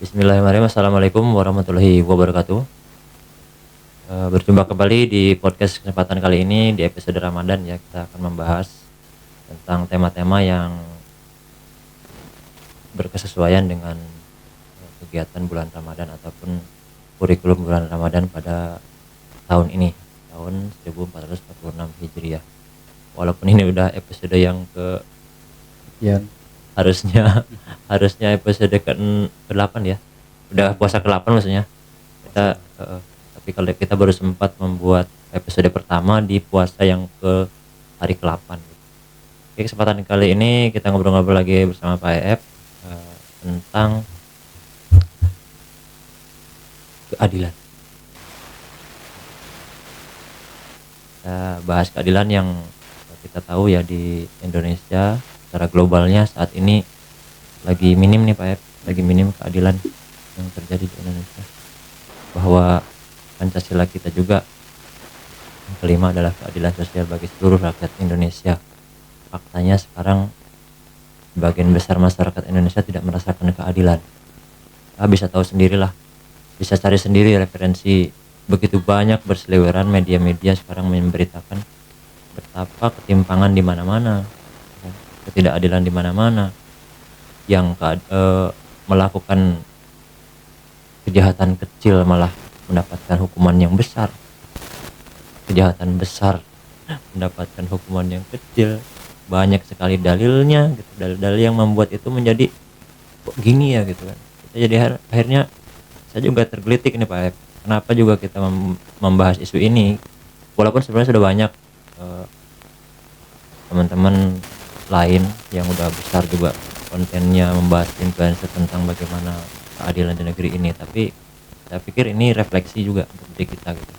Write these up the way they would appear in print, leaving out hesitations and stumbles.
Bismillahirrahmanirrahim. Assalamualaikum warahmatullahi wabarakatuh. Berjumpa kembali di podcast kesempatan kali ini di episode Ramadan ya. Kita akan membahas tentang tema-tema yang berkesesuaian dengan kegiatan bulan Ramadan ataupun kurikulum bulan Ramadan pada tahun ini, tahun 1446 Hijriah. Walaupun ini udah episode yang Ya, harusnya harusnya episode ke-8 ya. Udah puasa ke-8 maksudnya. Tapi kalau kita baru sempat membuat episode pertama di puasa yang ke hari ke-8 gitu. Oke, kesempatan kali ini kita ngobrol-ngobrol lagi bersama Pak EF tentang keadilan. Kita bahas keadilan yang kita tahu ya di Indonesia secara globalnya saat ini lagi minim nih Pak EF, lagi minim keadilan yang terjadi di Indonesia. Bahwa Pancasila kita juga yang kelima adalah keadilan sosial bagi seluruh rakyat Indonesia. Faktanya sekarang sebagian besar masyarakat Indonesia tidak merasakan keadilan. Kita bisa tahu sendirilah, bisa cari sendiri referensi, begitu banyak berseliweran media-media sekarang memberitakan betapa ketimpangan di mana-mana, ketidakadilan di mana-mana, yang melakukan kejahatan kecil malah mendapatkan hukuman yang besar, kejahatan besar mendapatkan hukuman yang kecil. Banyak sekali dalilnya gitu, dalil-dalil yang membuat itu menjadi kok gini ya gitu kan. Kita jadi akhirnya saya juga tergelitik nih Pak Ep, kenapa juga kita membahas isu ini walaupun sebenarnya sudah banyak teman-teman lain yang udah besar juga kontennya membahas influencer tentang bagaimana keadilan di negeri ini, tapi saya pikir ini refleksi juga untuk diri kita gitu,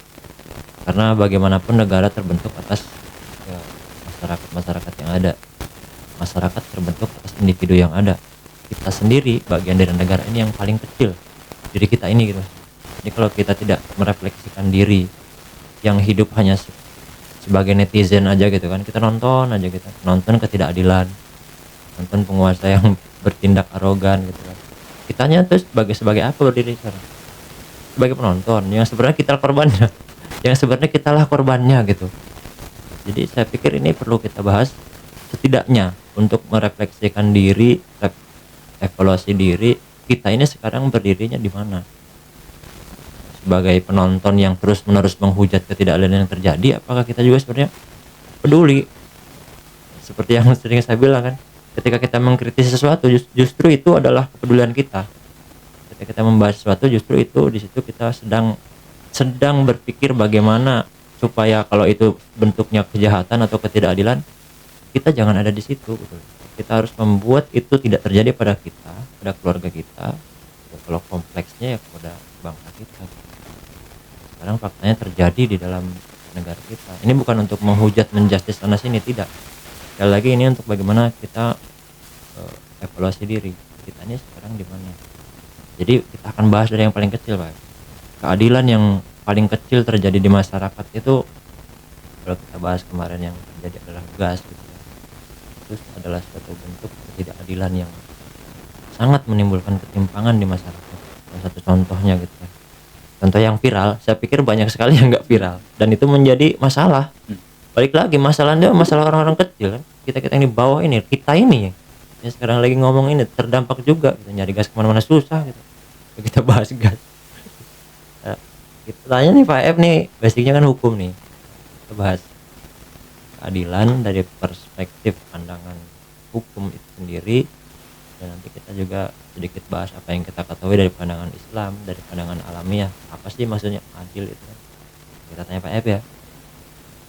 karena bagaimanapun negara terbentuk atas ya, masyarakat yang ada, masyarakat terbentuk atas individu yang ada, kita sendiri bagian dari negara ini yang paling kecil, diri kita ini gitu. Jadi kalau kita tidak merefleksikan diri yang hidup hanya sebagai netizen aja gitu kan, kita nonton aja gitu, nonton ketidakadilan, nonton penguasa yang bertindak arogan gitu kan, kitanya terus sebagai apa berdiri sekarang, sebagai penonton yang sebenarnya kita korbannya yang sebenarnya kitalah korbannya gitu. Jadi saya pikir ini perlu kita bahas setidaknya untuk merefleksikan diri, evaluasi diri kita ini sekarang berdirinya di mana. Sebagai penonton yang terus-menerus menghujat ketidakadilan yang terjadi, apakah kita juga sebenarnya peduli? Seperti yang sering saya bilang kan, ketika kita mengkritisi sesuatu justru itu adalah kepedulian kita. Ketika kita membahas sesuatu justru itu di situ kita sedang berpikir bagaimana supaya kalau itu bentuknya kejahatan atau ketidakadilan, kita jangan ada di situ gitu. Kita harus membuat itu tidak terjadi pada kita, pada keluarga kita, ya, kalau kompleksnya ya kepada bangsa kita. Sekarang faktanya terjadi di dalam negara kita. Ini bukan untuk menghujat, menjustis sana sini, tidak. Sekali lagi ini untuk bagaimana kita evaluasi diri. Kita ini sekarang di mana? Jadi kita akan bahas dari yang paling kecil, Pak. Keadilan yang paling kecil terjadi di masyarakat itu, kalau kita bahas kemarin yang terjadi adalah gas gitu ya. Itu adalah suatu bentuk ketidakadilan yang sangat menimbulkan ketimpangan di masyarakat. Salah satu contohnya gitu ya. Contoh yang viral, saya pikir banyak sekali yang nggak viral dan itu menjadi masalah. Balik lagi masalahnya masalah orang-orang kecil kan. Kita yang di bawah ini, kita ini yang sekarang lagi ngomong ini terdampak juga. Kita nyari gas kemana-mana susah gitu. Kita bahas gas. Nah, kita tanya nih Pak F nih, basicnya kan hukum nih. Kita bahas keadilan dari perspektif pandangan hukum itu sendiri, dan nanti kita juga sedikit bahas apa yang kita ketahui dari pandangan Islam, dari pandangan alamiah. Apa sih maksudnya adil itu kan? Kita tanya Pak F ya.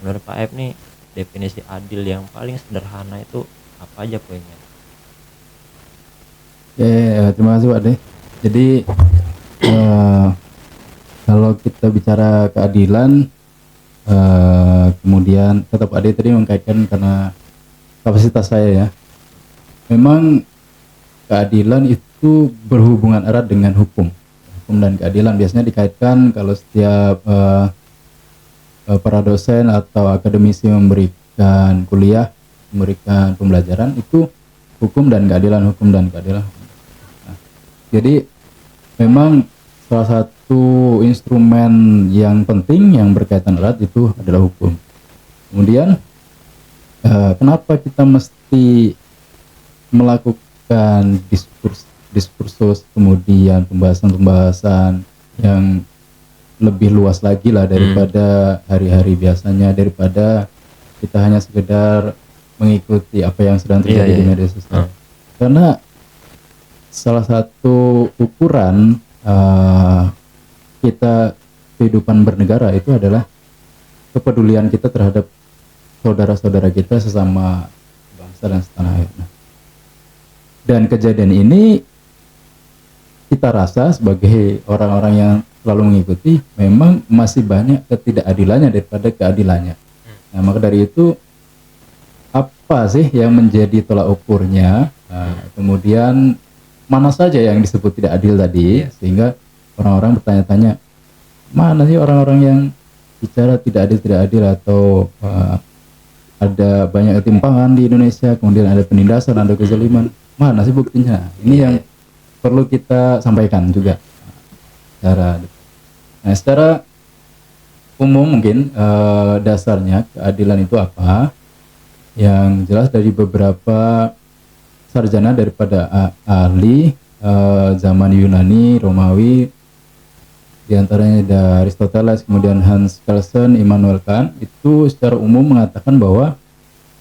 Menurut Pak F nih, definisi adil yang paling sederhana itu apa aja poinnya? terima kasih Pak De. Jadi kalau kita bicara keadilan, kemudian kata Pak De tadi mengkaitkan karena kapasitas saya ya. Memang keadilan itu berhubungan erat dengan hukum. Hukum dan keadilan biasanya dikaitkan kalau setiap para dosen atau akademisi memberikan kuliah, memberikan pembelajaran itu hukum dan keadilan. Nah, jadi memang salah satu instrumen yang penting yang berkaitan erat itu adalah hukum. Kemudian kenapa kita mesti melakukan diskursus, kemudian pembahasan-pembahasan yang lebih luas lagi lah daripada hari-hari biasanya, daripada kita hanya sekedar mengikuti apa yang sedang terjadi di media sosial. Karena salah satu ukuran kita kehidupan bernegara itu adalah kepedulian kita terhadap saudara-saudara kita sesama bangsa dan setanah air. Dan kejadian ini kita rasa sebagai orang-orang yang selalu mengikuti memang masih banyak ketidakadilannya daripada keadilannya. Nah, maka dari itu apa sih yang menjadi tolak ukurnya? Kemudian mana saja yang disebut tidak adil tadi, sehingga orang-orang bertanya-tanya, mana sih orang-orang yang bicara tidak adil atau ada banyak ketimpangan di Indonesia, kemudian ada penindasan, ada kezaliman, mana sih buktinya? Ini yang perlu kita sampaikan juga. Secara umum mungkin dasarnya keadilan itu apa? Yang jelas dari beberapa sarjana daripada ahli zaman Yunani, Romawi, diantaranya ada Aristoteles, kemudian Hans Kelsen, Immanuel Kant, itu secara umum mengatakan bahwa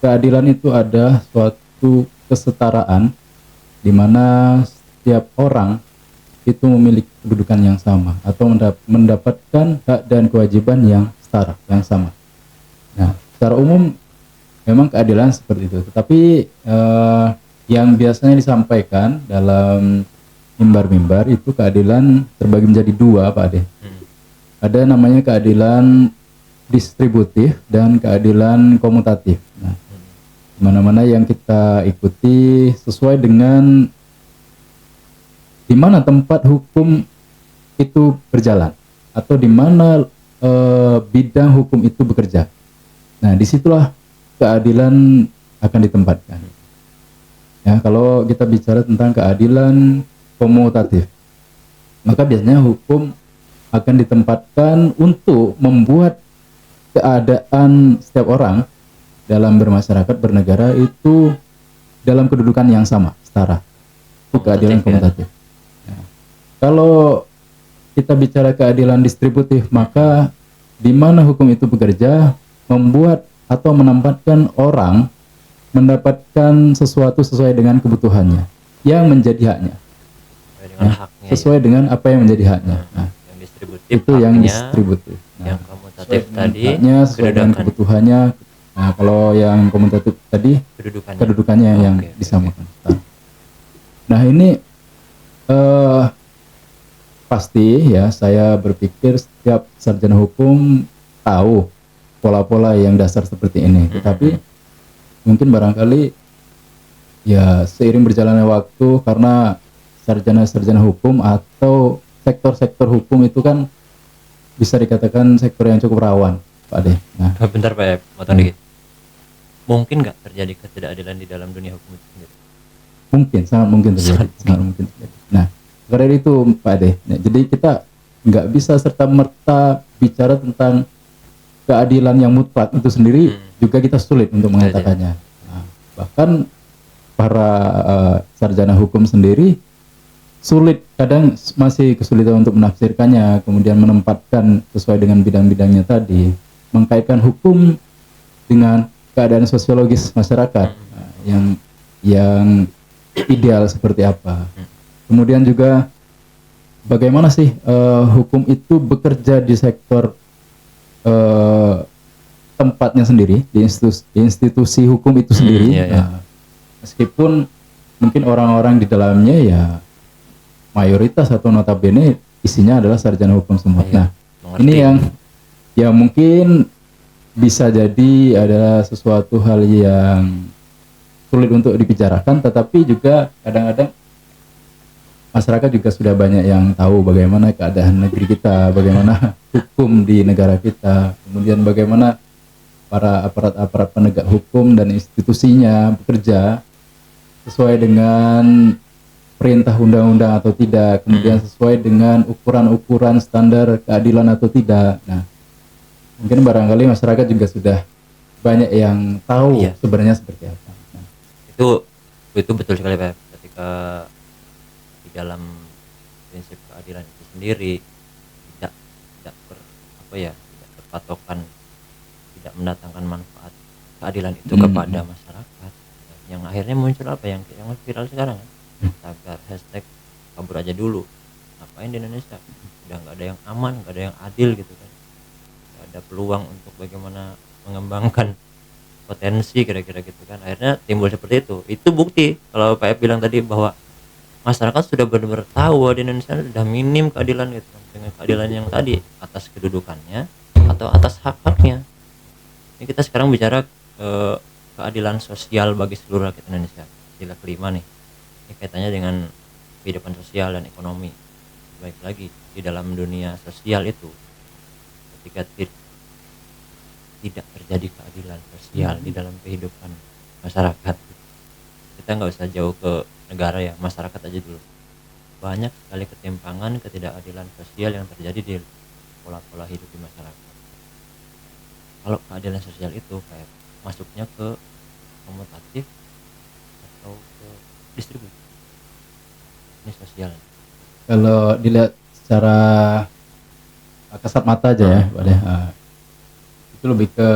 keadilan itu ada suatu kesetaraan di mana setiap orang itu memiliki kedudukan yang sama atau mendapatkan hak dan kewajiban yang setara, yang sama. Nah, secara umum memang keadilan seperti itu. Tetapi yang biasanya disampaikan dalam mimbar-mimbar itu keadilan terbagi menjadi dua, Pak Ade. Ada namanya keadilan distributif dan keadilan komutatif. Nah, mana-mana yang kita ikuti sesuai dengan di mana tempat hukum itu berjalan atau di mana bidang hukum itu bekerja. Nah, disitulah keadilan akan ditempatkan. Ya, kalau kita bicara tentang keadilan komutatif, maka biasanya hukum akan ditempatkan untuk membuat keadaan setiap orang dalam bermasyarakat, bernegara itu dalam kedudukan yang sama, setara. Itu keadilan komutatif. Nah, kalau kita bicara keadilan distributif, maka di mana hukum itu bekerja, membuat atau menempatkan orang mendapatkan sesuatu sesuai dengan kebutuhannya yang menjadi haknya. Sesuai dengan apa yang menjadi haknya. Nah, yang distributif itu yang distributif. Nah, yang komutatif tadi sesuai dengan kebutuhannya. Nah, kalau yang komutatif tadi kedudukannya yang disamakan. Nah, ini pasti ya, saya berpikir setiap sarjana hukum tahu pola-pola yang dasar seperti ini. Tetapi mungkin barangkali ya seiring berjalannya waktu, karena sarjana-sarjana hukum atau sektor-sektor hukum itu kan bisa dikatakan sektor yang cukup rawan, Pak Ade. Nah, bentar Pak, potong dikit. Mungkin nggak terjadi ketidakadilan di dalam dunia hukum itu sendiri? Mungkin, sangat mungkin terjadi. Sangat mungkin terjadi. Nah, karena itu Pak Ade. Nah, jadi kita nggak bisa serta-merta bicara tentang keadilan yang mutlak itu sendiri, juga kita sulit untuk mengatakannya. Nah, bahkan para sarjana hukum sendiri sulit, kadang masih kesulitan untuk menafsirkannya, kemudian menempatkan sesuai dengan bidang-bidangnya tadi, mengkaitkan hukum dengan keadaan sosiologis masyarakat yang ideal seperti apa. Kemudian juga bagaimana sih hukum itu bekerja di sektor tempatnya sendiri, di institusi hukum itu sendiri. Nah, meskipun mungkin orang-orang di dalamnya ya mayoritas atau notabene isinya adalah sarjana hukum semua. Nah, ini yang mungkin bisa jadi adalah sesuatu hal yang sulit untuk dibicarakan, tetapi juga kadang-kadang masyarakat juga sudah banyak yang tahu bagaimana keadaan negeri kita, bagaimana hukum di negara kita, kemudian bagaimana para aparat-aparat penegak hukum dan institusinya bekerja sesuai dengan perintah undang-undang atau tidak, kemudian sesuai dengan ukuran-ukuran standar keadilan atau tidak. Nah, mungkin barangkali masyarakat juga sudah banyak yang tahu Iya. sebenarnya seperti apa. Nah, Itu betul sekali Pak. Ketika di dalam prinsip keadilan itu sendiri tidak tidak tidak berpatokan, tidak mendatangkan manfaat keadilan itu kepada masyarakat, yang akhirnya muncul apa yang viral sekarang kan, tagar hashtag kabur aja dulu. Ngapain di Indonesia, udah nggak ada yang aman, nggak ada yang adil gitu kan, nggak ada peluang untuk bagaimana mengembangkan potensi, kira-kira gitu kan. Akhirnya timbul seperti itu bukti kalau Pak F bilang tadi bahwa masyarakat sudah benar-benar tahu bahwa di Indonesia sudah minim keadilan gitu kan, dengan keadilan yang tadi atas kedudukannya atau atas hak-haknya. Ini kita sekarang bicara keadilan sosial bagi seluruh rakyat Indonesia, sila kelima nih. Ini kaitannya dengan kehidupan sosial dan ekonomi. Baik lagi di dalam dunia sosial itu, ketika tidak terjadi keadilan sosial di dalam kehidupan masyarakat, kita nggak usah jauh ke negara ya, masyarakat aja dulu. Banyak sekali ketimpangan, ketidakadilan sosial yang terjadi di pola-pola hidup di masyarakat. Kalau keadilan sosial itu kayak masuknya ke komutatif atau ke distribusi, ini sosial. kalau dilihat secara kasat mata aja ya, Pak, itu lebih ke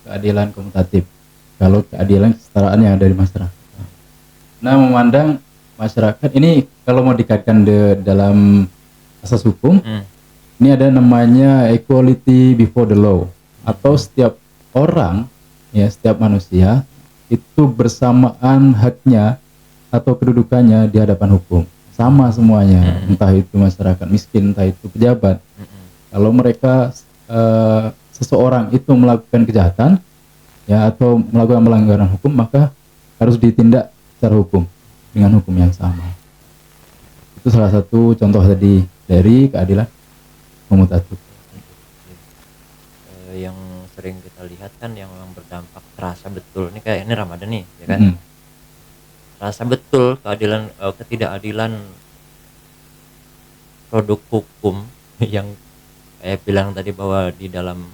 keadilan komutatif. Kalau keadilan kesetaraan yang ada di masyarakat. Nah, memandang masyarakat ini kalau mau dikaitkan dalam asas hukum, ini ada namanya equality before the law, atau setiap orang, ya setiap manusia itu bersamaan haknya atau kedudukannya di hadapan hukum, sama semuanya, entah itu masyarakat miskin, entah itu pejabat. Kalau mereka seseorang itu melakukan kejahatan ya atau melakukan pelanggaran hukum, maka harus ditindak secara hukum dengan hukum yang sama. Itu salah satu contoh tadi dari keadilan komutatif. Yang sering kita lihat kan yang memang berdampak terasa betul, ini kayak ini Ramadan nih ya kan, terasa betul keadilan ketidakadilan produk hukum yang kayak bilang tadi bahwa di dalam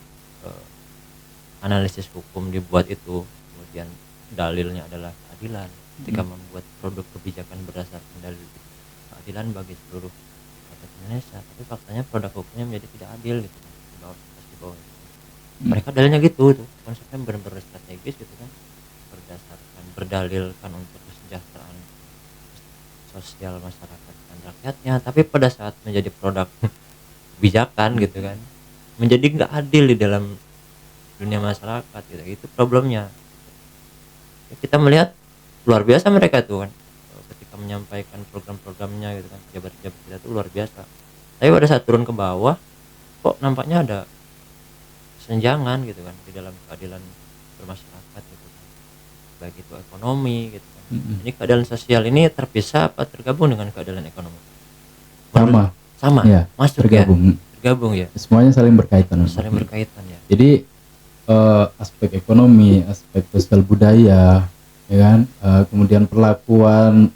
analisis hukum dibuat itu, kemudian dalilnya adalah keadilan. Ketika membuat produk kebijakan berdasarkan dalil keadilan bagi seluruh rakyat Indonesia, tapi faktanya produk hukumnya menjadi tidak adil gitu kan, di bawah itu. Mereka dalilnya gitu tuh, konsepnya benar-benar strategis gitu kan, berdasarkan berdalilkan untuk kesejahteraan sosial masyarakat dan rakyatnya, tapi pada saat menjadi produk kebijakan gitu kan, menjadi nggak adil di dalam dunia masyarakat gitu. Itu problemnya ya, kita melihat luar biasa mereka tuh kan ketika menyampaikan program-programnya gitu kan, pejabat-pejabat kita tuh luar biasa, tapi pada saat turun ke bawah kok nampaknya ada kesenjangan gitu kan di dalam keadilan bermasyarakat gitu kan, baik itu ekonomi gitu kan. Ini keadilan sosial ini terpisah apa tergabung dengan keadilan ekonomi? Sama Ya, masuk tergabung ya, semuanya saling berkaitan. Ya. Jadi aspek ekonomi, aspek sosial budaya, ya kan, kemudian perlakuan,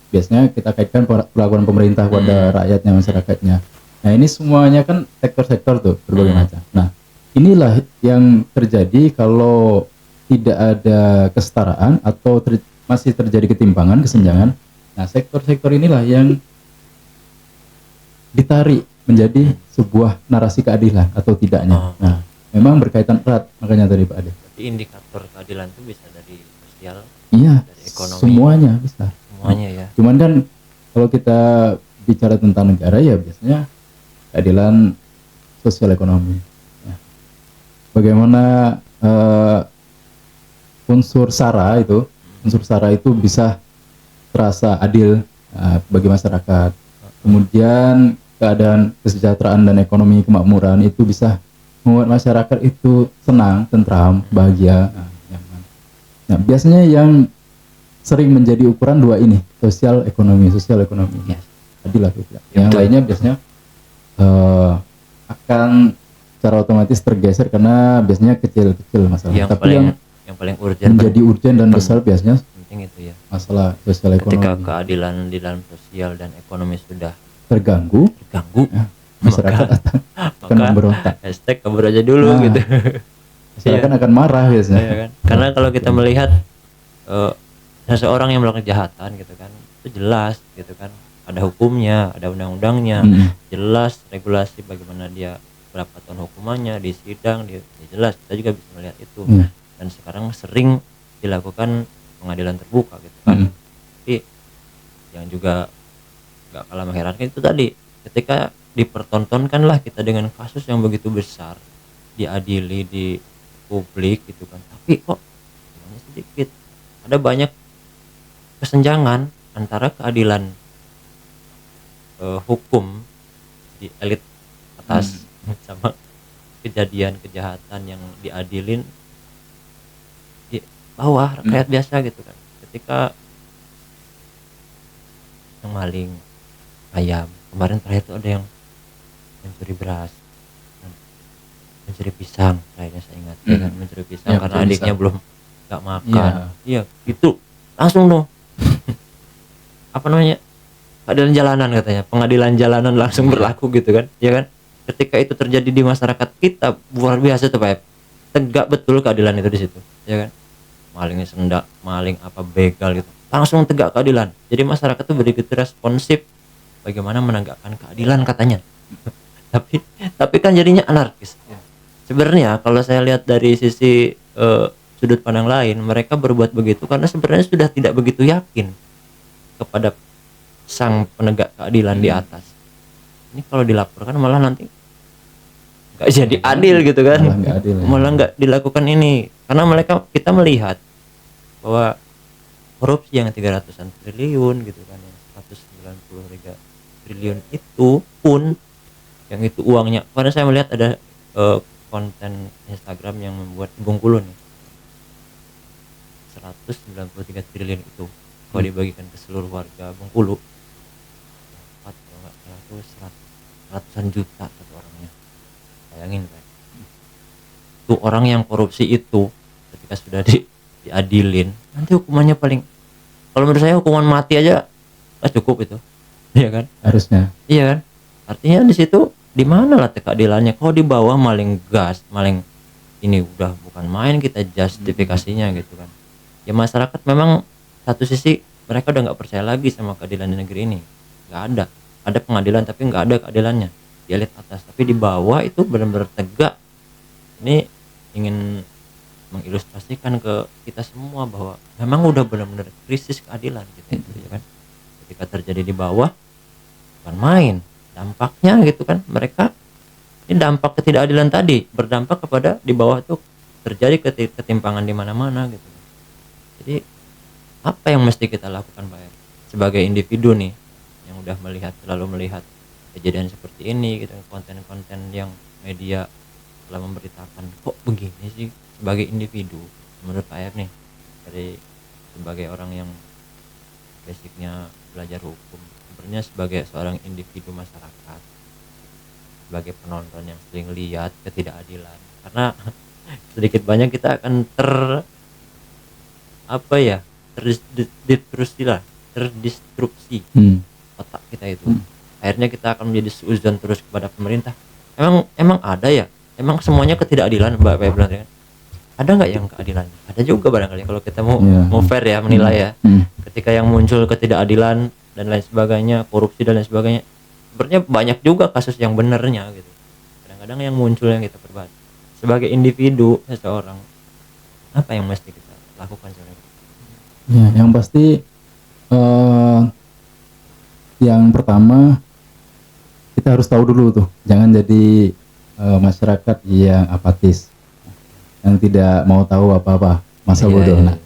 biasanya kita kaitkan perlakuan pemerintah kepada rakyatnya, masyarakatnya. Nah, ini semuanya kan sektor-sektor tuh berbagai macam. Nah, inilah yang terjadi kalau tidak ada kesetaraan atau masih terjadi ketimpangan, kesenjangan. Nah, sektor-sektor inilah yang ditarik menjadi sebuah narasi keadilan atau tidaknya. Nah, memang berkaitan erat, makanya tadi Pak Ade. Jadi indikator keadilan itu bisa dari sosial, iya, dari ekonomi, semuanya bisa. Semuanya ya. Cuman kan kalau kita bicara tentang negara ya biasanya keadilan sosial ekonomi. Ya. Bagaimana unsur SARA itu bisa terasa adil bagi masyarakat. Kemudian keadaan kesejahteraan dan ekonomi kemakmuran itu bisa membuat masyarakat itu senang, tentram, bahagia, nyaman. Nah, biasanya yang sering menjadi ukuran dua ini, sosial ekonomi. Yes. Adil atau tidak. Yang lainnya biasanya akan secara otomatis tergeser karena biasanya kecil-kecil masalah. Tapi yang paling urgent menjadi urgent dan besar biasanya penting itu ya. masalah sosial Ketika ekonomi keadilan di dalam sosial dan ekonomi sudah terganggu, terganggu, ya, masyarakat akan maka memberontak. hashtag kabur aja dulu Nah, gitu. masyarakat Iya, akan marah biasanya. iya kan. Karena kalau kita melihat eh, seseorang yang melakukan kejahatan gitu kan, itu jelas gitu kan, ada hukumnya, ada undang-undangnya, Mm-mm. jelas regulasi bagaimana dia, berapa tahun hukumannya di sidang, dia jelas, kita juga bisa melihat itu. Iya. Dan sekarang sering dilakukan pengadilan terbuka gitu kan. Mm-mm. Tapi yang juga nggak kalah mengherankan itu tadi, ketika dipertontonkanlah kita dengan kasus yang begitu besar, diadili di publik gitu kan, tapi kok hanya sedikit, ada banyak kesenjangan antara keadilan hukum di elit atas sama kejadian kejahatan yang diadilin di bawah rakyat biasa gitu kan. Ketika yang maling ayam kemarin terakhir itu ada yang mencuri beras, mencuri pisang, kayaknya saya ingat ya kan, mencuri pisang Ya, karena mencuri adiknya pisang. belum nggak makan. Iya. Iya itu langsung tuh apa namanya, keadilan jalanan katanya, pengadilan jalanan langsung berlaku gitu kan, ya kan. Ketika itu terjadi di masyarakat kita luar biasa tuh Pak, tegak betul keadilan itu di situ, ya kan. Malingnya sendak, maling apa begal gitu, langsung tegak keadilan. Jadi masyarakat tuh begitu responsif bagaimana menegakkan keadilan katanya. tapi kan jadinya anarkis. Sebenarnya kalau saya lihat dari sisi sudut pandang lain, mereka berbuat begitu karena sebenarnya sudah tidak begitu yakin kepada sang penegak keadilan di atas. Ini kalau dilaporkan malah nanti nggak jadi adil gitu kan, Malah nggak adil, ya. malah nggak dilakukan ini karena kita melihat bahwa korupsi yang 300-an triliun gitu kan, yang 193 triliun itu pun yang itu uangnya, karena saya melihat ada konten Instagram yang membuat Bengkulu nih, 193 triliun itu kalau dibagikan ke seluruh warga Bengkulu dapat kalau nggak salah tuh ratusan juta satu orangnya. Bayangin Pak, tuh orang yang korupsi itu ketika sudah diadilin nanti hukumannya paling, kalau menurut saya hukuman mati aja cukup itu, iya kan. Harusnya. Iya kan, artinya di situ di mana lah keadilannya. Kalau di bawah maling gas, maling ini udah bukan main kita justifikasinya gitu kan. Ya masyarakat memang satu sisi mereka udah nggak percaya lagi sama keadilan di negeri ini, nggak ada pengadilan tapi nggak ada keadilannya di elit atas, tapi di bawah itu benar-benar tegak. Ini ingin mengilustrasikan ke kita semua bahwa memang udah benar-benar krisis keadilan gitu ya kan. Ketika terjadi di bawah bukan main dampaknya gitu kan. Mereka ini dampak ketidakadilan tadi berdampak kepada di bawah tuh terjadi ketimpangan di mana-mana gitu. Jadi apa yang mesti kita lakukan Pak sebagai individu nih yang udah selalu melihat kejadian seperti ini gitu, konten-konten yang media telah memberitakan kok begini sih. Sebagai individu menurut Pak Ayat nih, sebagai orang yang basicnya belajar hukum, sebenarnya sebagai seorang individu masyarakat, sebagai penonton yang sering lihat ketidakadilan, karena sedikit banyak kita akan terdistrupsi otak kita itu. Akhirnya kita akan menjadi suuzon terus kepada pemerintah. Emang ada ya, emang semuanya ketidakadilan Mbak Pak bilang kan? Ada nggak yang keadilan? Ada juga barangkali kalau kita mau fair ya menilai ya. Ketika yang muncul ketidakadilan dan lain sebagainya, korupsi dan lain sebagainya, sebenarnya banyak juga kasus yang benernya gitu. Kadang-kadang yang muncul yang kita perbahas. Sebagai individu seseorang, apa yang mesti kita lakukan sebenarnya? Ya, yang pasti yang pertama kita harus tahu dulu tuh, jangan jadi masyarakat yang apatis, yang tidak mau tahu apa-apa, masa bodoh. Nah,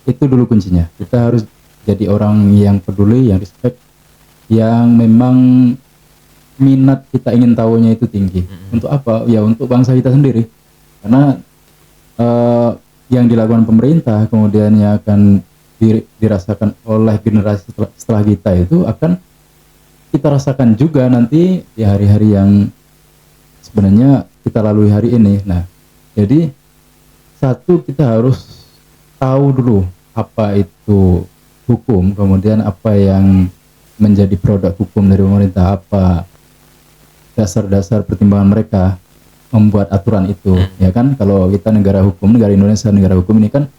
itu dulu kuncinya. Kita harus jadi orang yang peduli, yang respect, yang memang minat kita ingin tahunya itu tinggi. Untuk apa? Ya untuk bangsa kita sendiri. Karena yang dilakukan pemerintah kemudian yang akan dirasakan oleh generasi setelah kita itu akan kita rasakan juga nanti di hari-hari yang sebenarnya kita lalui hari ini. Nah, jadi satu, kita harus tahu dulu apa itu hukum, kemudian apa yang menjadi produk hukum dari pemerintah, apa dasar-dasar pertimbangan mereka membuat aturan itu, ya kan? Kalau kita negara hukum, negara Indonesia negara hukum ini kan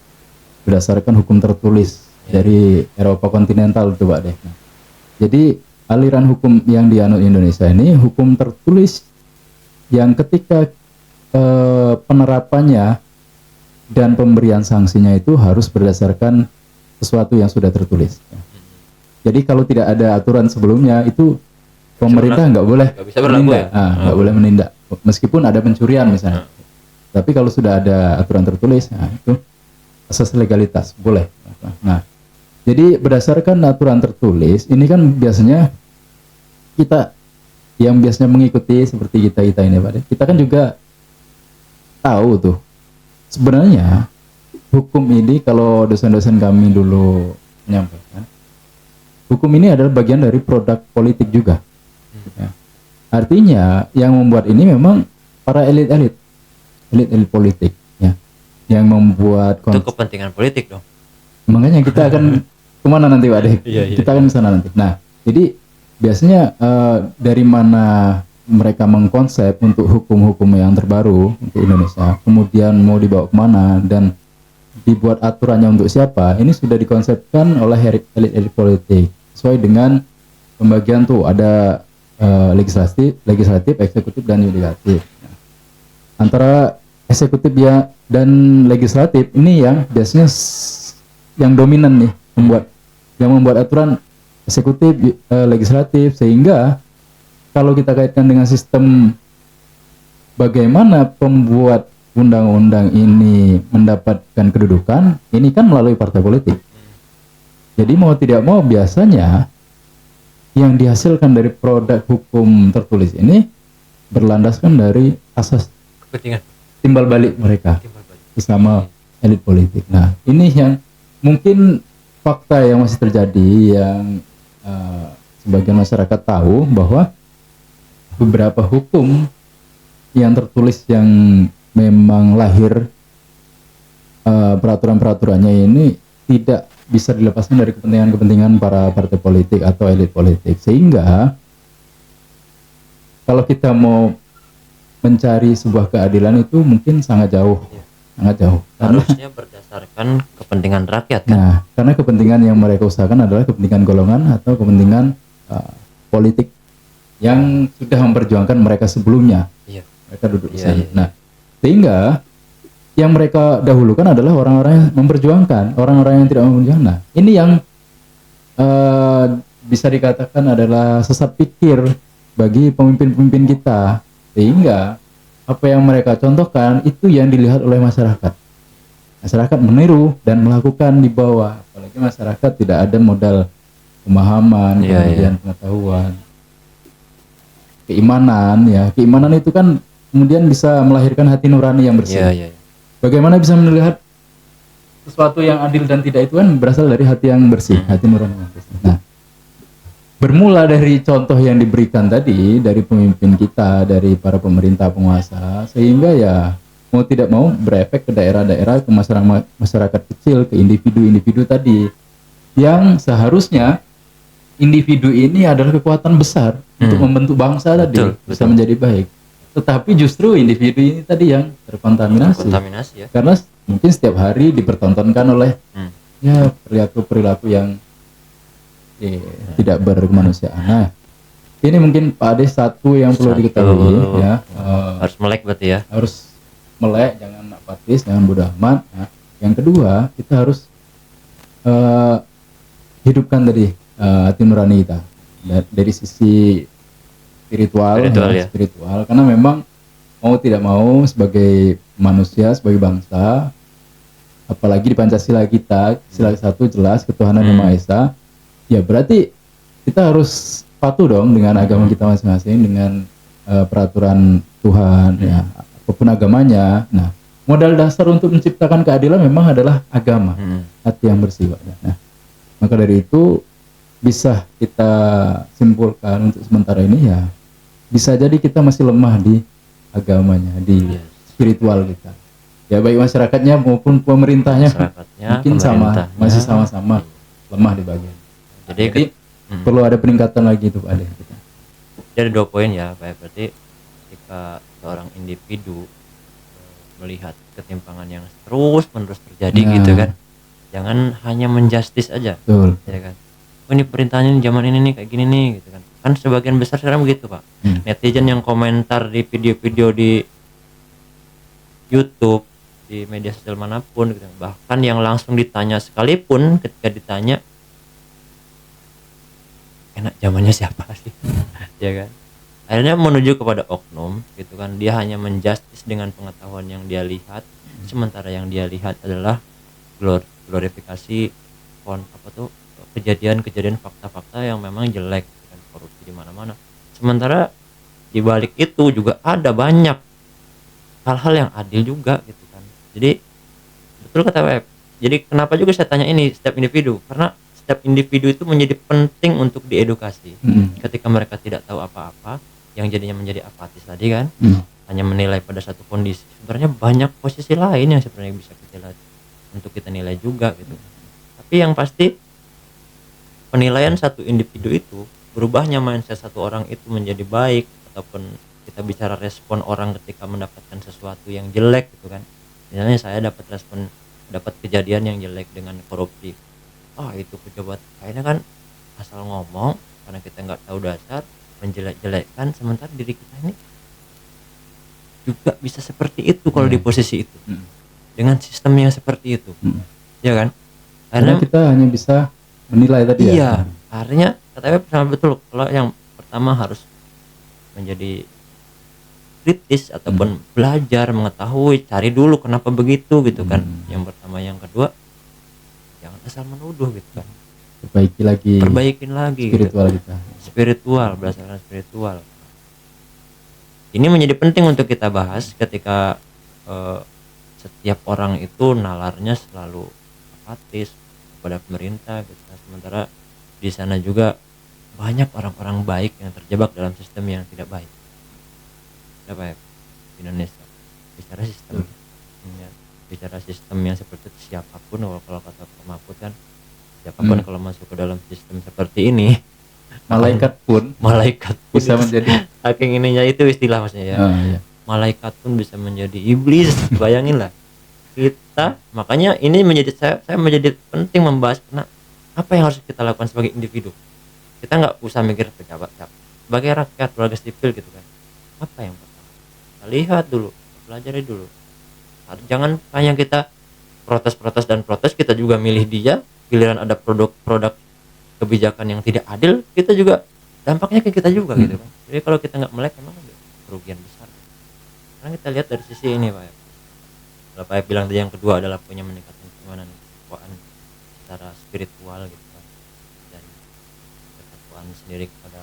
berdasarkan hukum tertulis dari Eropa kontinental, coba deh. Nah, jadi aliran hukum yang dianut Indonesia ini hukum tertulis yang ketika penerapannya dan pemberian sanksinya itu harus berdasarkan sesuatu yang sudah tertulis. Jadi kalau tidak ada aturan sebelumnya itu pemerintah nggak boleh menindak, nggak boleh menindak, meskipun ada pencurian misalnya. Tapi kalau sudah ada aturan tertulis, nah itu asas legalitas boleh. Nah, jadi berdasarkan aturan tertulis ini kan biasanya kita yang biasanya mengikuti seperti kita ini Pak, kita kan juga tahu tuh sebenarnya hukum ini, kalau dosen-dosen kami dulu menyampaikan, hukum ini adalah bagian dari produk politik juga. Ya. Artinya yang membuat ini memang para elit politik, ya, yang membuat itu kepentingan politik dong. Makanya kita akan kemana nanti Pak Dek? Kita akan ke sana nanti. Nah, jadi biasanya dari mana mereka mengkonsep untuk hukum-hukum yang terbaru untuk Indonesia, kemudian mau dibawa kemana dan dibuat aturannya untuk siapa, ini sudah dikonsepkan oleh elit politik sesuai dengan pembagian tuh ada legislatif, eksekutif dan yudikatif. Nah, antara eksekutif ya dan legislatif ini yang biasanya yang dominan nih membuat aturan eksekutif, legislatif, sehingga kalau kita kaitkan dengan sistem bagaimana pembuat undang-undang ini mendapatkan kedudukan, ini kan melalui partai politik. Jadi mau tidak mau biasanya yang dihasilkan dari produk hukum tertulis ini berlandaskan dari asas Kepentingan timbal balik mereka bersama elit politik. Nah, ini yang mungkin fakta yang masih terjadi, yang sebagian masyarakat tahu bahwa beberapa hukum yang tertulis yang memang lahir peraturan-peraturannya ini tidak bisa dilepaskan dari kepentingan-kepentingan para partai politik atau elit politik, sehingga kalau kita mau mencari sebuah keadilan itu mungkin sangat jauh. Harusnya berdasarkan kepentingan rakyat kan? Nah, karena kepentingan yang mereka usahakan adalah kepentingan golongan atau kepentingan politik yang sudah memperjuangkan mereka sebelumnya. Mereka duduk di sana. Nah, sehingga yang mereka dahulukan adalah orang-orang yang memperjuangkan, orang-orang yang tidak memperjuangkan. Nah, ini yang bisa dikatakan adalah sesat pikir bagi pemimpin-pemimpin kita, sehingga apa yang mereka contohkan itu yang dilihat oleh masyarakat. Masyarakat meniru dan melakukan di bawah, apalagi masyarakat tidak ada modal pemahaman, kemudian pengetahuan, keimanan. Ya, keimanan itu kan kemudian bisa melahirkan hati nurani yang bersih. Bagaimana bisa melihat sesuatu yang adil dan tidak, itu kan berasal dari hati yang bersih, hati nurani yang bersih. Nah, bermula dari contoh yang diberikan tadi dari pemimpin kita, dari para pemerintah penguasa, sehingga ya mau tidak mau berefek ke daerah-daerah, ke masyarakat kecil, ke individu-individu tadi, yang seharusnya individu ini adalah kekuatan besar untuk membentuk bangsa tadi bisa menjadi baik. Tetapi justru individu ini tadi yang terkontaminasi ya. Karena mungkin setiap hari dipertontonkan oleh ya perilaku yang tidak berkemanusiaan. Nah, ini mungkin Pak Ade satu yang perlu diketahui ya. Harus melek berarti ya. Harus melek, jangan apatis, jangan bodoh amat. Nah, yang kedua, kita harus hidupkan tadi hati nurani kita dari sisi spiritual, karena memang mau tidak mau sebagai manusia, sebagai bangsa, apalagi di Pancasila kita, sila 1 jelas ketuhanan yang Maha Esa, ya berarti kita harus patuh dong dengan agama kita masing-masing, dengan peraturan Tuhan, ya apapun agamanya. Nah, modal dasar untuk menciptakan keadilan memang adalah agama, hati yang bersih. Nah, maka dari itu bisa kita simpulkan untuk sementara ini ya, bisa jadi kita masih lemah di agamanya, di spiritual kita. Ya baik masyarakatnya maupun pemerintahnya Masyarakatnya, mungkin sama, pemerintahnya. masih sama-sama lemah di bagian. Jadi Jadi perlu ada peningkatan lagi itu Pak Ade. Jadi ada 2 poin ya Pak. Berarti ketika seorang individu melihat ketimpangan yang terus menerus terjadi gitu kan, jangan hanya menjustis aja, Betul. ya kan. Oh ini perintahnya zaman ini nih kayak gini nih gitu kan. Kan sebagian besar sekarang begitu Pak. Netizen yang komentar di video-video di YouTube, di media sosial manapun gitu. Bahkan yang langsung ditanya sekalipun, ketika ditanya enak zamannya siapa sih, ya kan. Akhirnya menuju kepada oknum gitu kan, dia hanya menjustis dengan pengetahuan yang dia lihat, sementara yang dia lihat adalah glorifikasi kejadian-kejadian fakta-fakta yang memang jelek gitu kan, korupsi di mana-mana. Sementara di balik itu juga ada banyak hal-hal yang adil juga gitu kan. Jadi betul kata Web. Jadi kenapa juga saya tanya ini setiap individu, karena setiap individu itu menjadi penting untuk diedukasi. Ketika mereka tidak tahu apa-apa, yang jadinya menjadi apatis tadi kan, hanya menilai pada satu kondisi. Sebenarnya banyak posisi lain yang sebenarnya bisa kita lihat untuk kita nilai juga gitu. Tapi yang pasti penilaian satu individu itu, berubahnya mindset satu orang itu menjadi baik, ataupun kita bicara respon orang ketika mendapatkan sesuatu yang jelek gitu kan. Misalnya saya dapat kejadian yang jelek dengan korupsi. Itu pejabat kayaknya kan asal ngomong karena kita nggak tahu dasar, menjelek-jelekkan, sementara diri kita ini juga bisa seperti itu kalau di posisi itu, dengan sistem yang seperti itu, ya kan. Karena kita hanya bisa menilai tadi ya. Iya, akhirnya katanya sama betul. Kalau yang pertama harus menjadi kritis ataupun belajar, mengetahui, cari dulu kenapa begitu gitu kan. Yang pertama, yang kedua jangan asal menuduh gitu kan. Perbaikin lagi spiritual gitu. kita. Spiritual, berdasarkan spiritual. Ini menjadi penting untuk kita bahas ketika setiap orang itu nalarnya selalu apatis kepada pemerintah gitu. Sementara di sana juga banyak orang-orang baik yang terjebak dalam sistem yang tidak baik. Apa ya? Indonesia bicara sistem, bicara sistem yang seperti itu, siapapun kalau kata Pak Mahfud kan, siapapun kalau masuk ke dalam sistem seperti ini, malaikat pun bisa menjadi saking ininya itu istilah maksudnya ya. Iya. Malaikat pun bisa menjadi iblis. Bayangin lah kita. Makanya ini menjadi saya menjadi penting membahas karena apa yang harus kita lakukan sebagai individu. Kita nggak usah mikir pejabat, sebagai rakyat, warga sipil gitu kan. Apa yang pertama kita lihat dulu, pelajari dulu. Jangan hanya kita protes dan protes, kita juga milih dia, giliran ada produk kebijakan yang tidak adil, kita juga dampaknya ke kita juga gitu kan. Jadi kalau kita nggak melek, emang ada kerugian besar. Karena kita lihat dari sisi ini Pak. Kalau Pak bilang tadi yang kedua adalah punya meningkatkan keimanan, ketakwaan secara spiritual gitu kan, dan ketakwaan sendiri kepada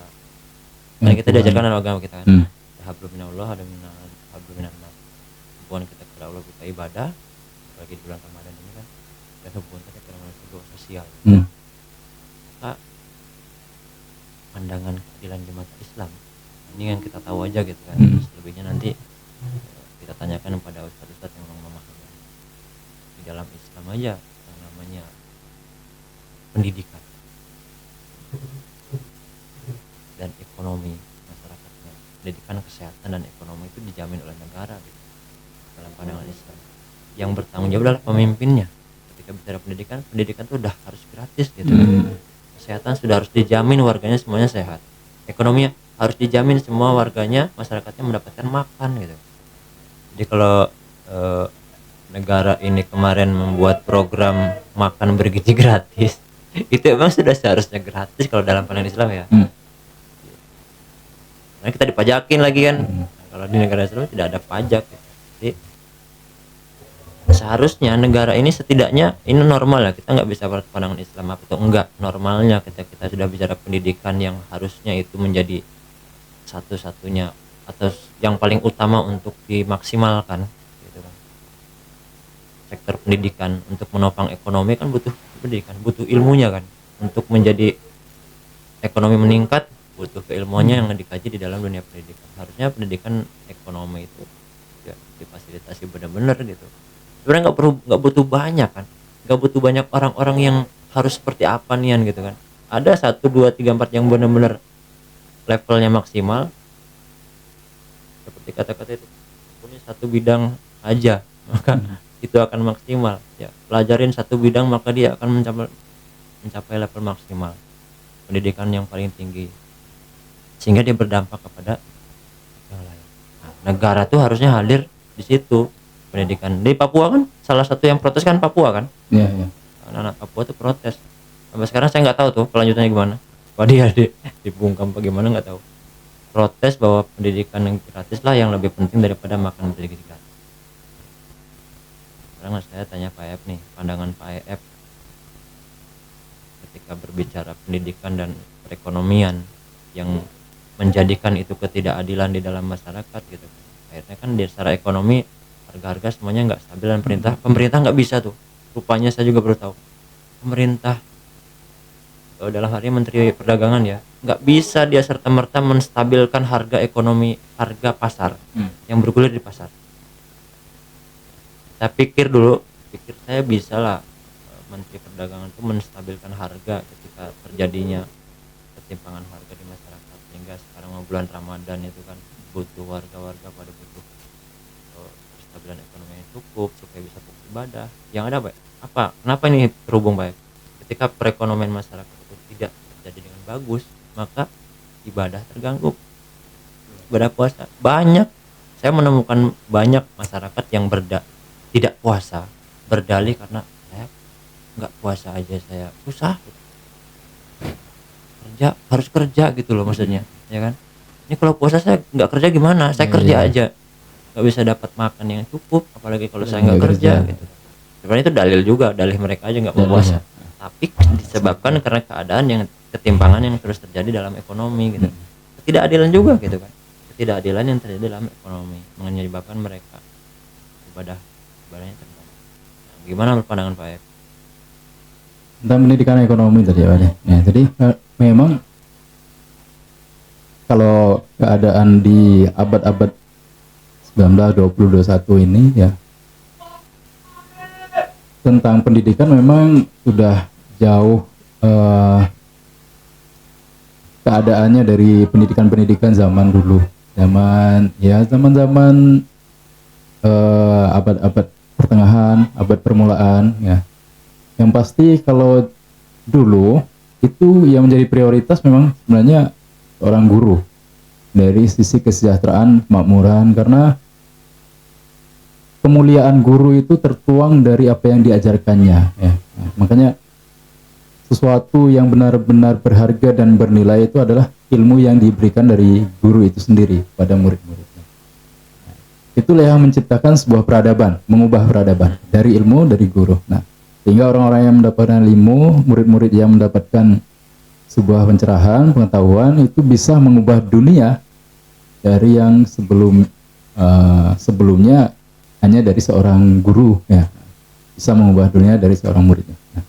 karena kita diajarkan dalam agama kita kan. Hablum minallah, ada hablum minannas. Hubungan kita kepada Allah kita ibadah, apalagi di bulan Ramadan ini kan, dan hubungan kita kepada manusia sosial. Maka pandangan keadilan di mata Islam ini yang kita tahu aja gitu kan. Selebihnya nanti kita tanyakan kepada ustadz-ustadz yang memahami. Di dalam Islam aja yang namanya pendidikan dan ekonomi masyarakatnya, pendidikan, kesehatan dan ekonomi itu dijamin oleh negara gitu, dalam pandangan Islam. Yang bertanggung jawab adalah pemimpinnya. Ketika bicara pendidikan itu udah harus gratis gitu. Kesehatan sudah harus dijamin, warganya semuanya sehat. Ekonomi harus dijamin, semua warganya, masyarakatnya mendapatkan makan gitu. Jadi kalau negara ini kemarin membuat program makan bergizi gratis, itu emang sudah seharusnya gratis kalau dalam pandangan Islam ya. Nah kita dipajakin lagi kan. Kalau di negara Islam tidak ada pajak gitu. Jadi seharusnya negara ini setidaknya ini normal ya, kita nggak bisa pandangan Islam apa itu enggak normalnya ketika kita sudah bicara pendidikan yang harusnya itu menjadi satu-satunya atau yang paling utama untuk dimaksimalkan gitu kan. Sektor pendidikan untuk menopang ekonomi kan butuh pendidikan, butuh ilmunya kan. Untuk menjadi ekonomi meningkat butuh keilmuannya yang dikaji di dalam dunia pendidikan. Harusnya pendidikan ekonomi itu ya difasilitasi benar-benar gitu. sebenarnya nggak butuh banyak kan, nggak butuh banyak orang-orang yang harus seperti apa nian gitu kan. Ada 1, 2, 3, 4 yang benar-benar levelnya maksimal, seperti kata-kata itu, punya satu bidang aja maka itu akan maksimal ya. Pelajarin satu bidang maka dia akan mencapai level maksimal pendidikan yang paling tinggi, sehingga dia berdampak kepada yang lain. Nah, negara tuh harusnya hadir di situ. Pendidikan di Papua kan salah satu yang protes kan Papua kan, Iya, iya. anak-anak Papua tuh protes. Sampai sekarang saya nggak tahu tuh kelanjutannya gimana, apa dia dibungkam bagaimana nggak tahu. Protes bahwa pendidikan yang gratis lah yang lebih penting daripada makan pendidikan gratis. Sekarang saya tanya Pak Ep nih, pandangan Pak Ep ketika berbicara pendidikan dan perekonomian yang menjadikan itu ketidakadilan di dalam masyarakat gitu. Akhirnya kan di secara ekonomi harga-harga semuanya nggak stabil dan pemerintah nggak bisa tuh. Rupanya saya juga baru tahu. Pemerintah dalam hal ini Menteri Perdagangan ya, nggak bisa dia serta-merta menstabilkan harga ekonomi, harga pasar yang bergulir di pasar. Saya pikir saya bisa lah Menteri Perdagangan itu menstabilkan harga ketika terjadinya ketimpangan harga di masyarakat, sehingga sekarang bulan Ramadan itu kan butuh warga-warga pada butuh kestabilan ekonomi yang cukup supaya bisa fokus ibadah. Yang ada apa? Kenapa ini terhubung baik? Ketika perekonomian masyarakat itu tidak terjadi dengan bagus, maka ibadah terganggu. Ibadah puasa banyak. Saya menemukan banyak masyarakat yang tidak puasa berdalih karena saya nggak puasa aja saya susah. Harus kerja gitu loh maksudnya, ya kan? Ini kalau puasa saya nggak kerja gimana? Saya kerja aja nggak bisa dapat makan yang cukup, apalagi kalau saya nggak kerja gitu. Sebenarnya itu dalih mereka aja nggak mau puasa, tapi disebabkan karena keadaan yang ketimpangan yang terus terjadi dalam ekonomi gitu. Ketidakadilan juga gitu kan, ketidakadilan yang terjadi dalam ekonomi menyebabkan mereka ibadahnya terganggu. Nah, gimana pandangan Pak Eko Tentang pendidikan ekonomi tadi ya, Pak? Ya, jadi memang kalau keadaan di abad-abad 19, 20, 21 ini ya, tentang pendidikan memang sudah jauh keadaannya dari pendidikan zaman dulu, zaman abad-abad pertengahan, abad permulaan ya. Yang pasti kalau dulu itu yang menjadi prioritas memang sebenarnya seorang guru dari sisi kesejahteraan, makmuran, karena kemuliaan guru itu tertuang dari apa yang diajarkannya ya. Nah, makanya sesuatu yang benar-benar berharga dan bernilai itu adalah ilmu yang diberikan dari guru itu sendiri pada murid-muridnya. Itulah yang menciptakan sebuah peradaban, mengubah peradaban dari ilmu, dari guru. Nah, sehingga orang-orang yang mendapatkan ilmu, murid-murid yang mendapatkan sebuah pencerahan, pengetahuan, itu bisa mengubah dunia dari yang sebelumnya hanya dari seorang guru ya, bisa mengubah dunia dari seorang muridnya. Nah,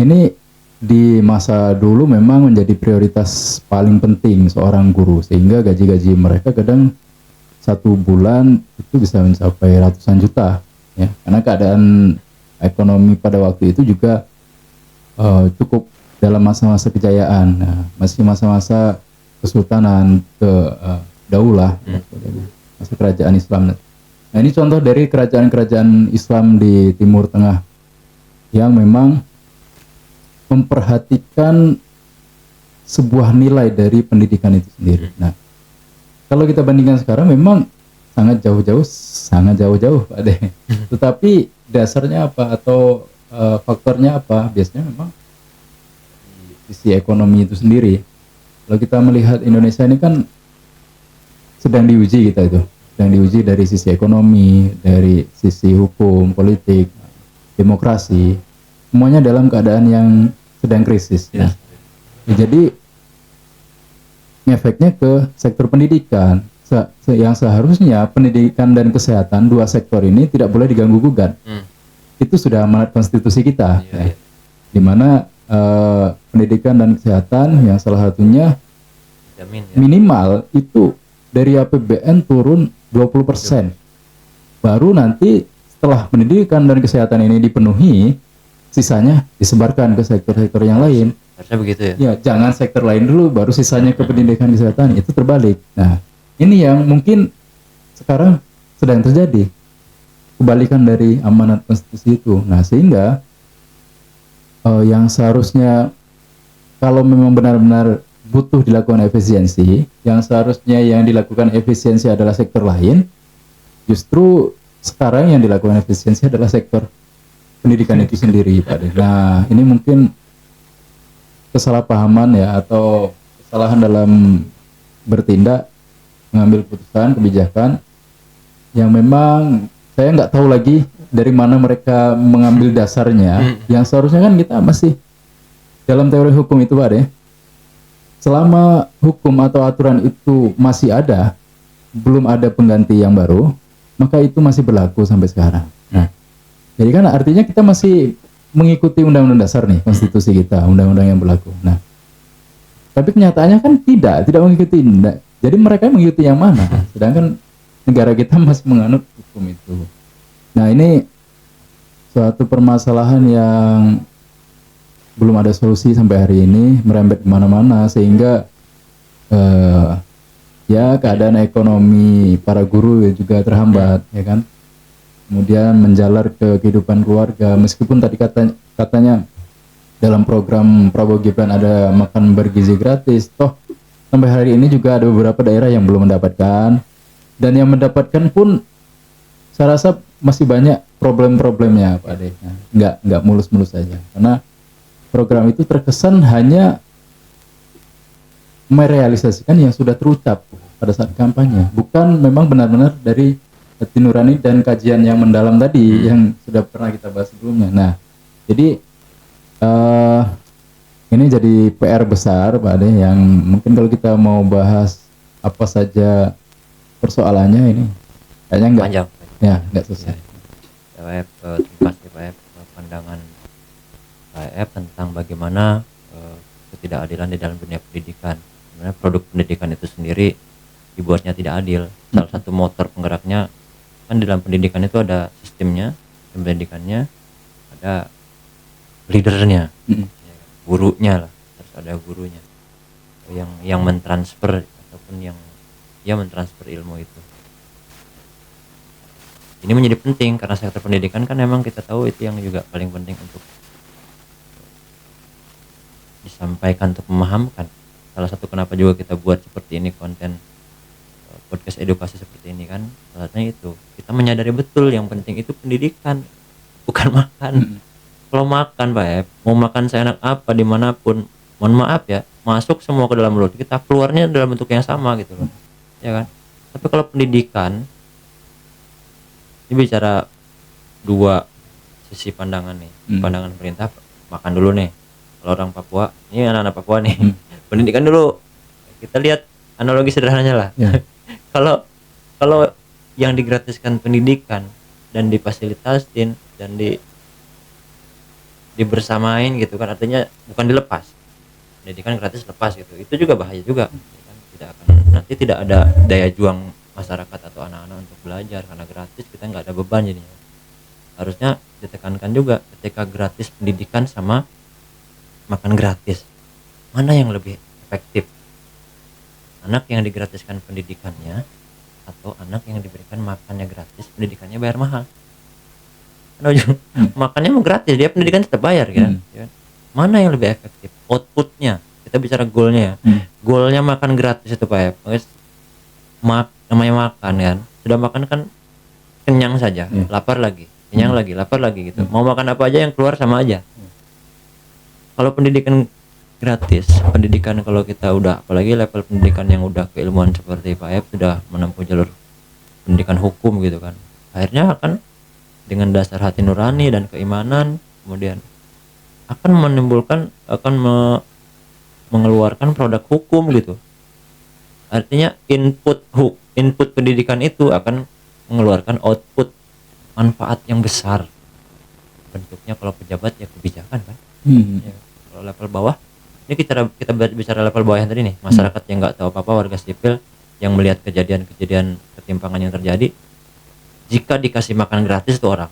ini di masa dulu memang menjadi prioritas paling penting seorang guru, sehingga gaji-gaji mereka kadang satu bulan itu bisa mencapai ratusan juta ya, karena keadaan ekonomi pada waktu itu juga cukup dalam masa-masa kejayaan. Nah, masih masa-masa kesultanan daulah, masa kerajaan Islam. Nah, ini contoh dari kerajaan-kerajaan Islam di Timur Tengah yang memang memperhatikan sebuah nilai dari pendidikan itu sendiri. Nah, kalau kita bandingkan sekarang memang sangat jauh-jauh Pak Ade. Tetapi dasarnya apa atau faktornya apa? Biasanya memang di sisi ekonomi itu sendiri. Kalau kita melihat Indonesia ini kan sedang diuji sedang diuji dari sisi ekonomi, dari sisi hukum, politik, demokrasi, semuanya dalam keadaan yang sedang krisis. Ya. Jadi efeknya ke sektor pendidikan. Yang seharusnya pendidikan dan kesehatan, dua sektor ini tidak boleh diganggu gugat. Itu sudah amanat konstitusi kita, ya. Di mana pendidikan dan kesehatan yang salah satunya minimal itu dari APBN turun 20%. Baru nanti setelah pendidikan dan kesehatan ini dipenuhi, sisanya disebarkan ke sektor-sektor yang lain. Harusnya begitu ya. Ya, jangan sektor lain dulu, baru sisanya ke pendidikan kesehatan. Itu terbalik. Nah, ini yang mungkin sekarang sedang terjadi. Kebalikan dari amanat konstitusi itu. Nah, sehingga yang seharusnya kalau memang benar-benar butuh dilakukan efisiensi, yang seharusnya yang dilakukan efisiensi adalah sektor lain, justru sekarang yang dilakukan efisiensi adalah sektor pendidikan itu sendiri, Pak De. Nah, ini mungkin kesalahpahaman ya, atau kesalahan dalam bertindak, mengambil keputusan, kebijakan yang memang saya nggak tahu lagi dari mana mereka mengambil dasarnya. Yang seharusnya kan kita masih dalam teori hukum itu, Pak De, selama hukum atau aturan itu masih ada, belum ada pengganti yang baru, maka itu masih berlaku sampai sekarang. Nah, jadi kan artinya kita masih mengikuti undang-undang dasar nih, konstitusi kita, undang-undang yang berlaku. Nah, tapi kenyataannya kan tidak mengikuti. Jadi mereka mengikuti yang mana? Sedangkan negara kita masih menganut hukum itu. Nah, ini suatu permasalahan yang belum ada solusi sampai hari ini, merembet kemana-mana, sehingga ya keadaan ekonomi para guru juga terhambat, ya kan. Kemudian menjalar ke kehidupan keluarga, meskipun tadi katanya dalam program Prabowo Gibran ada makan bergizi gratis, toh sampai hari ini juga ada beberapa daerah yang belum mendapatkan, dan yang mendapatkan pun saya rasa masih banyak problem-problemnya, Pak De. Nggak mulus-mulus saja, karena program itu terkesan hanya merealisasikan yang sudah terucap pada saat kampanye, bukan memang benar-benar dari hati nurani dan kajian yang mendalam tadi yang sudah pernah kita bahas sebelumnya. Nah, jadi ini jadi PR besar, Pak De, yang mungkin kalau kita mau bahas apa saja persoalannya ini kayaknya Panjang. nggak selesai. Terima kasih Pak pandangan Pak tentang bagaimana ketidakadilan di dalam dunia pendidikan. Sebenarnya produk pendidikan itu sendiri dibuatnya tidak adil. Salah satu motor penggeraknya kan di dalam pendidikan itu ada sistemnya, sistem pendidikannya, ada leadernya, gurunya lah, harus ada gurunya yang mentransfer ataupun yang mentransfer ilmu itu. Ini menjadi penting karena sektor pendidikan kan memang kita tahu itu yang juga paling penting untuk disampaikan, untuk memahamkan. Salah satu kenapa juga kita buat seperti ini, konten podcast edukasi seperti ini kan, salah satunya itu kita menyadari betul yang penting itu pendidikan, bukan makan. Kalau makan, Pak, mau makan seenak apa dimanapun, mohon maaf ya, masuk semua ke dalam mulut kita, keluarnya dalam bentuk yang sama gitu loh, ya kan. Tapi kalau pendidikan, ini bicara dua sisi pandangan nih. Pandangan pemerintah, makan dulu nih. Kalau orang Papua, ini anak-anak Papua nih, pendidikan dulu. Kita lihat analogi sederhananya lah. Kalau yang digratiskan pendidikan dan difasilitasin dan dibersamain gitu kan, artinya bukan dilepas. Pendidikan gratis lepas gitu, itu juga bahaya juga. Nanti tidak ada daya juang masyarakat atau anak-anak untuk belajar karena gratis, kita nggak ada beban jadinya. Harusnya ditekankan juga ketika gratis pendidikan sama makan gratis, mana yang lebih efektif? Anak yang digratiskan pendidikannya atau anak yang diberikan makannya gratis, pendidikannya bayar mahal? Makannya mau gratis, dia pendidikan tetap bayar kan? Mana yang lebih efektif? Outputnya, kita bicara goalnya. Goalnya makan gratis itu, Pak, namanya makan kan, sudah makan kan kenyang saja, lapar lagi, kenyang lagi, lapar lagi gitu. Mau makan apa aja yang keluar sama aja. Kalau pendidikan gratis, pendidikan kalau kita udah, apalagi level pendidikan yang udah keilmuan seperti Pak sudah menempuh jalur pendidikan hukum gitu kan, akhirnya akan dengan dasar hati nurani dan keimanan, kemudian akan menimbulkan, mengeluarkan produk hukum gitu. Artinya input pendidikan itu akan mengeluarkan output manfaat yang besar. Bentuknya kalau pejabat ya kebijakan kan. Ya, kalau level bawah, ini kita bicara level bawah yang tadi nih, masyarakat yang nggak tahu apa-apa, warga sipil yang melihat kejadian-kejadian ketimpangan yang terjadi, jika dikasih makan gratis tuh orang,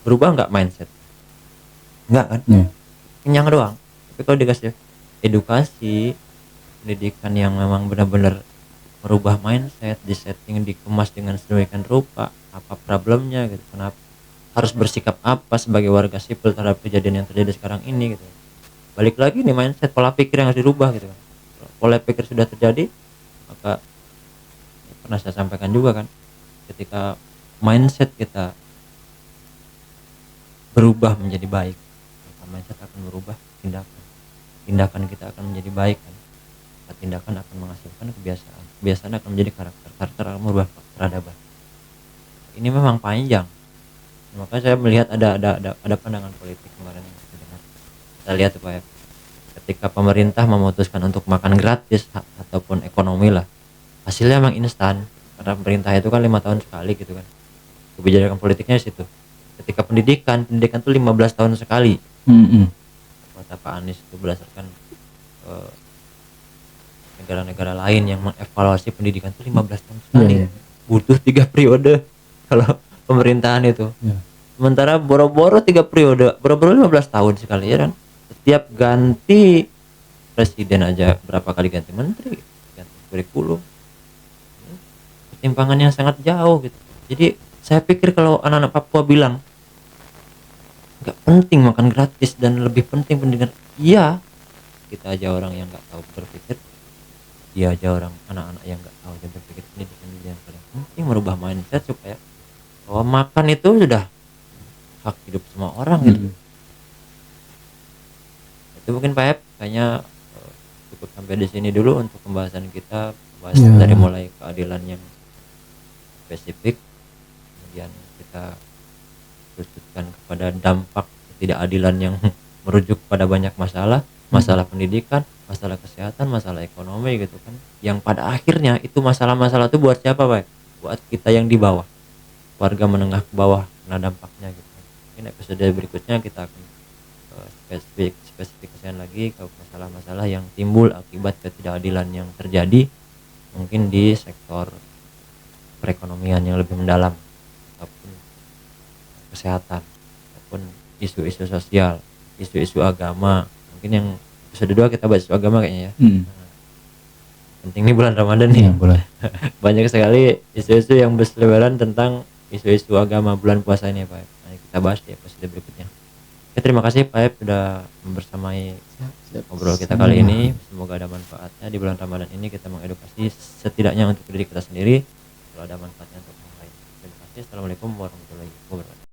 berubah nggak mindset? Nggak kan? Ya. Kenyang doang. Tapi kalau dikasih edukasi, pendidikan yang memang benar-benar merubah mindset, disetting, dikemas dengan sedemikian rupa, apa problemnya gitu, kenapa harus bersikap apa sebagai warga sipil terhadap kejadian yang terjadi sekarang ini gitu. Balik lagi nih mindset, pola pikir yang harus dirubah gitu kan. Kalau pola pikir sudah terjadi, maka ya pernah saya sampaikan juga kan, ketika mindset kita berubah menjadi baik, maka mindset akan berubah tindakan. Tindakan kita akan menjadi baik kan. Maka tindakan akan menghasilkan kebiasaan. Kebiasaan akan menjadi karakter. Karakter akan merubah peradaban. Ini memang panjang. Maka saya melihat ada pandangan politik kemarin yang saya dengar. Kita lihat tuh Pak ya, ketika pemerintah memutuskan untuk makan gratis ataupun ekonomi lah, hasilnya emang instan karena pemerintah itu kan 5 tahun sekali gitu kan, kebijakan politiknya di situ. Ketika pendidikan tuh 15 tahun sekali. Kata Pak Anies itu berdasarkan eh, negara-negara lain yang mengevaluasi pendidikan itu 15 tahun sekali. Iya, iya. Butuh 3 periode kalau pemerintahan itu. Ya. Sementara boro-boro 3 periode, boro-boro 15 tahun sekali ya kan. Setiap ganti presiden aja berapa kali ganti menteri, ganti kurikulum. Ketimpangan yang sangat jauh gitu. Jadi saya pikir kalau anak-anak Papua bilang nggak penting makan gratis dan lebih penting pendidikan, iya, kita aja orang yang nggak tahu berpikir, dia aja orang anak-anak yang nggak tahu dan berpikir pendidikan yang paling penting merubah mindset supaya bahwa makan itu sudah hak hidup semua orang gitu. Itu mungkin Pak Ep, kayaknya cukup sampai di sini dulu untuk pembahasan kita, Ya. dari mulai keadilan yang spesifik, kemudian kita kerucutkan kepada dampak ketidakadilan yang merujuk pada banyak masalah, masalah pendidikan, masalah kesehatan, masalah ekonomi gitu kan, yang pada akhirnya itu masalah-masalah itu buat siapa Pak? Buat kita yang di bawah, warga menengah ke bawah kena dampaknya gitu. Mungkin episode berikutnya kita akan spesifikasikan lagi ke masalah-masalah yang timbul akibat ketidakadilan yang terjadi mungkin di sektor perekonomian yang lebih mendalam, ataupun kesehatan, ataupun isu-isu sosial, isu-isu agama. Mungkin yang episode 2 kita bahas isu agama kayaknya ya. Penting nih bulan Ramadan nih. Ya, boleh. Banyak sekali isu-isu yang berseliweran tentang isu-isu agama bulan puasa ini Pak. Nah, kita bahas di episode berikutnya. Oke, terima kasih Pak Ep sudah membersamai ngobrol kita kali ini. Semoga ada manfaatnya di bulan Ramadan ini, kita mengedukasi setidaknya untuk diri kita sendiri, kalau ada manfaatnya untuk orang lain. Terima kasih. Assalamualaikum warahmatullahi wabarakatuh.